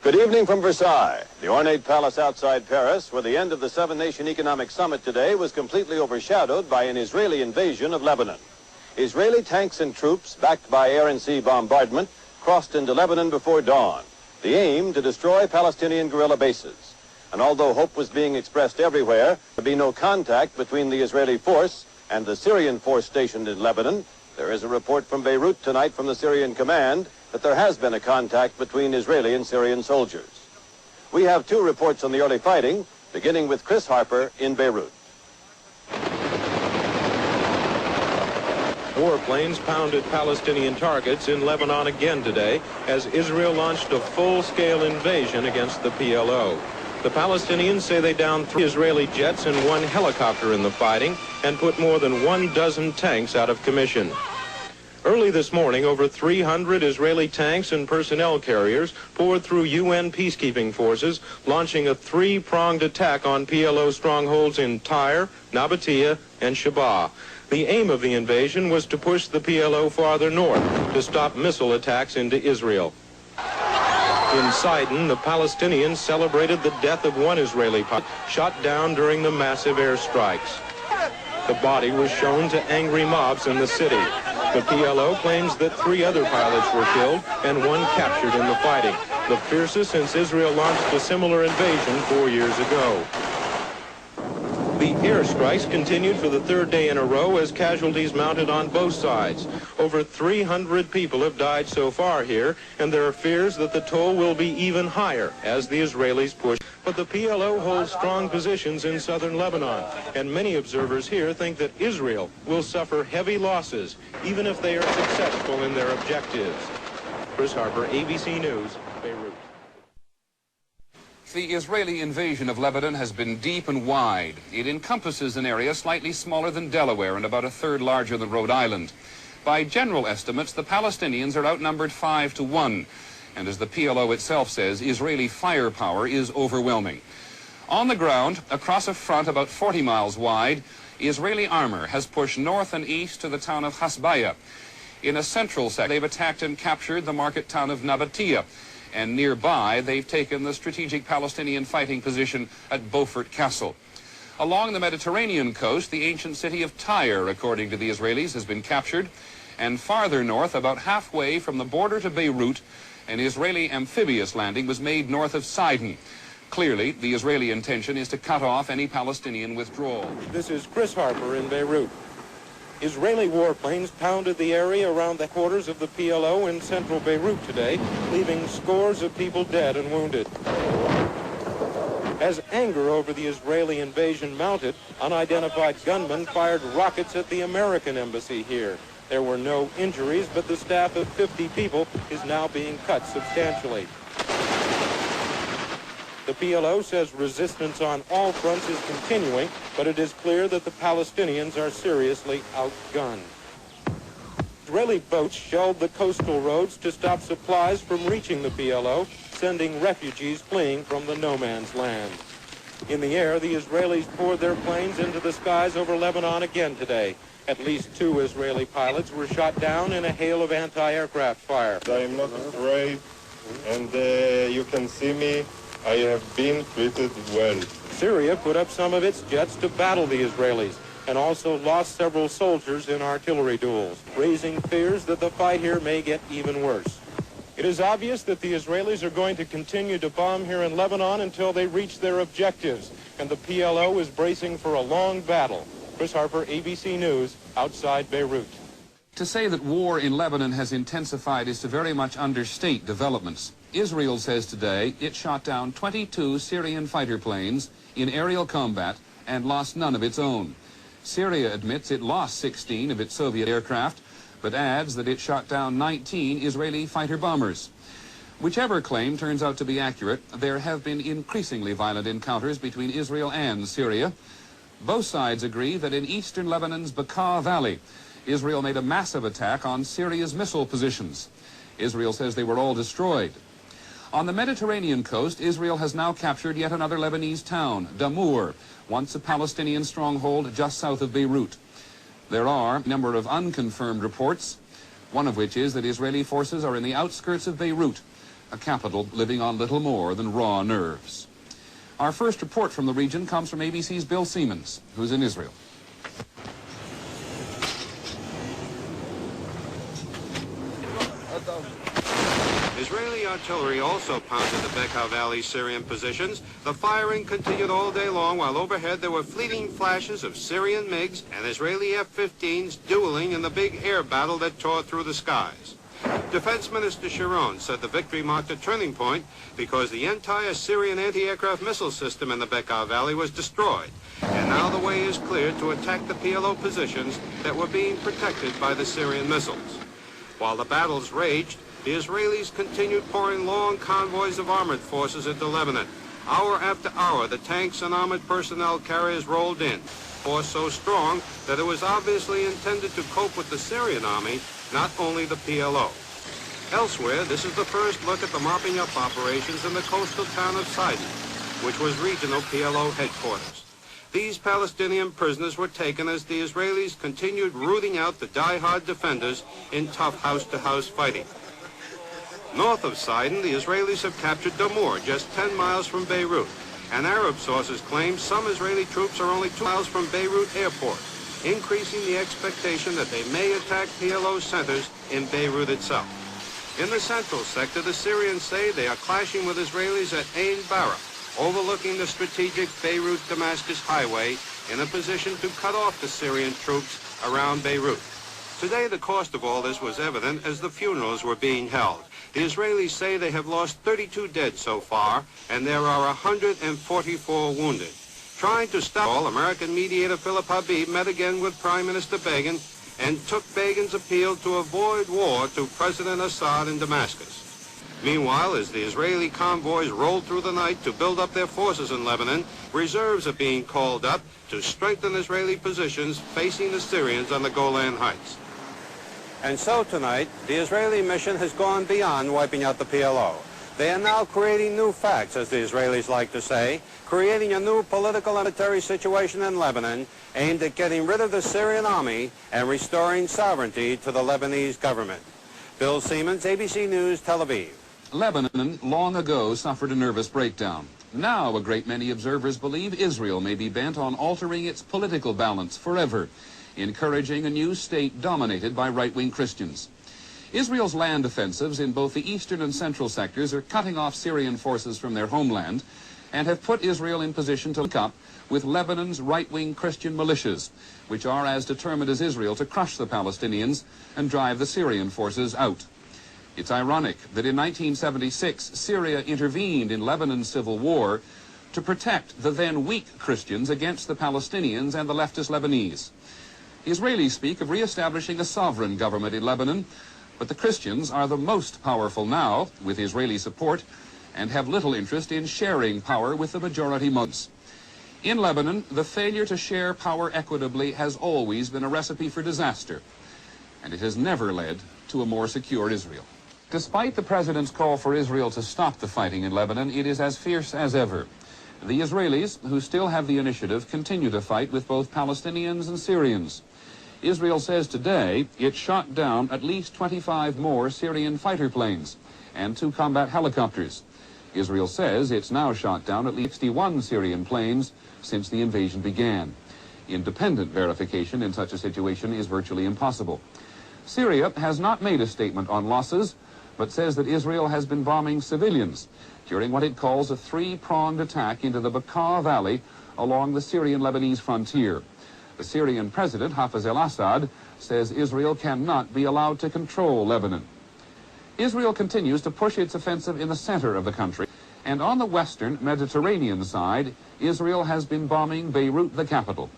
Good evening from Versailles, the ornate palace outside Paris, where the end of the seven-nation economic summit today was completely overshadowed by an Israeli invasion of Lebanon. Israeli tanks and troops, backed by air and sea bombardment, crossed into Lebanon before dawn. The aim to destroy Palestinian guerrilla bases. And although hope was being expressed everywhere, there be no contact between the Israeli force and the Syrian force stationed in Lebanon, there is a report from Beirut tonight from the Syrian command that there has been a contact between Israeli and Syrian soldiers. We have two reports on the early fighting, beginning with Chris Harper in Beirut. Warplanes pounded Palestinian targets in Lebanon again today as Israel launched a full-scale invasion against the PLO. The Palestinians say they downed 3 Israeli jets and 1 helicopter in the fighting and put more than 12 tanks out of commission. Early this morning, over 300 Israeli tanks and personnel carriers poured through UN peacekeeping forces, launching a 3-pronged attack on PLO strongholds in Tyre, Nabatea, and Shabaa. The aim of the invasion was to push the PLO farther north to stop missile attacks into Israel. In Sidon, the Palestinians celebrated the death of 1 Israeli pilot shot down during the massive airstrikes. The body was shown to angry mobs in the city. The PLO claims that 3 other pilots were killed and 1 captured in the fighting, the fiercest since Israel launched a similar invasion 4 years ago. The airstrikes continued for the 3rd day in a row as casualties mounted on both sides. Over 300 people have died so far here, and there are fears that the toll will be even higher as the Israelis push. But the PLO holds strong positions in southern Lebanon, and many observers here think that Israel will suffer heavy losses, even if they are successful in their objectives. Chris Harper, ABC News, Beirut. The Israeli invasion of Lebanon has been deep and wide. It encompasses an area slightly smaller than Delaware and about 1/3 larger than Rhode Island. By general estimates, the Palestinians are outnumbered 5 to 1. And as the PLO itself says, Israeli firepower is overwhelming. On the ground, across a front about 40 miles wide, Israeli armor has pushed north and east to the town of Hasbaya. In a central section, they've attacked and captured the market town of Nabatea. And nearby, they've taken the strategic Palestinian fighting position at Beaufort Castle. Along the Mediterranean coast, the ancient city of Tyre, according to the Israelis, has been captured. And farther north, about halfway from the border to Beirut, an Israeli amphibious landing was made north of Sidon. Clearly, the Israeli intention is to cut off any Palestinian withdrawal. This is Chris Harper in Beirut. Israeli warplanes pounded the area around the quarters of the PLO in central Beirut today, leaving scores of people dead and wounded. As anger over the Israeli invasion mounted, unidentified gunmen fired rockets at the American embassy here. There were no injuries, but the staff of 50 people is now being cut substantially. The PLO says resistance on all fronts is continuing, but it is clear that the Palestinians are seriously outgunned. Israeli boats shelled the coastal roads to stop supplies from reaching the PLO, sending refugees fleeing from the no-man's land. In the air, the Israelis poured their planes into the skies over Lebanon again today. At least 2 Israeli pilots were shot down in a hail of anti-aircraft fire. I am not afraid, and you can see me. I have been treated well. Syria put up some of its jets to battle the Israelis and also lost several soldiers in artillery duels, raising fears that the fight here may get even worse. It is obvious that the Israelis are going to continue to bomb here in Lebanon until they reach their objectives, and the PLO is bracing for a long battle. Chris Harper, ABC News, outside Beirut. To say that war in Lebanon has intensified is to very much understate developments. Israel says today it shot down 22 Syrian fighter planes in aerial combat and lost none of its own. Syria admits it lost 16 of its Soviet aircraft, but adds that it shot down 19 Israeli fighter bombers. Whichever claim turns out to be accurate, there have been increasingly violent encounters between Israel and Syria. Both sides agree that in eastern Lebanon's Bekaa Valley, Israel made a massive attack on Syria's missile positions. Israel says they were all destroyed. On the Mediterranean coast, Israel has now captured yet another Lebanese town, Damour, once a Palestinian stronghold just south of Beirut. There are a number of unconfirmed reports, one of which is that Israeli forces are in the outskirts of Beirut. a capital living on little more than raw nerves. Our first report from the region comes from ABC's Bill Siemens, who's in Israel. Israeli artillery also pounded the Bekaa Valley Syrian positions. The firing continued all day long, while overhead there were fleeting flashes of Syrian MiGs and Israeli F-15s dueling in the big air battle that tore through the skies. Defense Minister Sharon said the victory marked a turning point because the entire Syrian anti-aircraft missile system in the Bekaa Valley was destroyed. And now the way is clear to attack the PLO positions that were being protected by the Syrian missiles. While the battles raged, the Israelis continued pouring long convoys of armored forces into Lebanon. Hour after hour, the tanks and armored personnel carriers rolled in, force so strong that it was obviously intended to cope with the Syrian army, not only the PLO. Elsewhere, this is the first look at the mopping up operations in the coastal town of Sidon, which was regional PLO headquarters. These Palestinian prisoners were taken as the Israelis continued rooting out the die-hard defenders in tough house-to-house fighting. North of Sidon, the Israelis have captured Damour, just 10 miles from Beirut, and Arab sources claim some Israeli troops are only 2 miles from Beirut airport, increasing the expectation that they may attack PLO centers in Beirut itself. In the central sector, the Syrians say they are clashing with Israelis at Ain Bara, overlooking the strategic Beirut-Damascus highway in a position to cut off the Syrian troops around Beirut. Today, the cost of all this was evident as the funerals were being held. The Israelis say they have lost 32 dead so far, and there are 144 wounded. Trying to stop all, American mediator Philip Habib met again with Prime Minister Begin and took Begin's appeal to avoid war to President Assad in Damascus. Meanwhile, as the Israeli convoys rolled through the night to build up their forces in Lebanon, reserves are being called up to strengthen Israeli positions facing the Syrians on the Golan Heights. And so tonight, the Israeli mission has gone beyond wiping out the PLO. They are now creating new facts, as the Israelis like to say, creating a new political and military situation in Lebanon aimed at getting rid of the Syrian army and restoring sovereignty to the Lebanese government. Bill Siemens, ABC News, Tel Aviv. Lebanon long ago suffered a nervous breakdown. Now a great many observers believe Israel may be bent on altering its political balance forever, encouraging a new state dominated by right-wing Christians. Israel's land offensives in both the eastern and central sectors are cutting off Syrian forces from their homeland and have put Israel in position to link up with Lebanon's right-wing Christian militias, which are as determined as Israel to crush the Palestinians and drive the Syrian forces out. It's ironic that in 1976, Syria intervened in Lebanon's civil war to protect the then weak Christians against the Palestinians and the leftist Lebanese. Israelis speak of re-establishing a sovereign government in Lebanon, but the Christians are the most powerful now, with Israeli support, and have little interest in sharing power with the majority Muslims. In Lebanon, the failure to share power equitably has always been a recipe for disaster, and it has never led to a more secure Israel. Despite the president's call for Israel to stop the fighting in Lebanon, it is as fierce as ever. The Israelis, who still have the initiative, continue to fight with both Palestinians and Syrians. Israel says today it shot down at least 25 more Syrian fighter planes and 2 combat helicopters. Israel says it's now shot down at least 61 Syrian planes since the invasion began. Independent verification in such a situation is virtually impossible. Syria has not made a statement on losses, but says that Israel has been bombing civilians during what it calls a 3-pronged attack into the Bekaa Valley along the Syrian-Lebanese frontier. The Syrian president, Hafez al-Assad, says Israel cannot be allowed to control Lebanon. Israel continues to push its offensive in the center of the country, and on the western Mediterranean side, Israel has been bombing Beirut, the capital.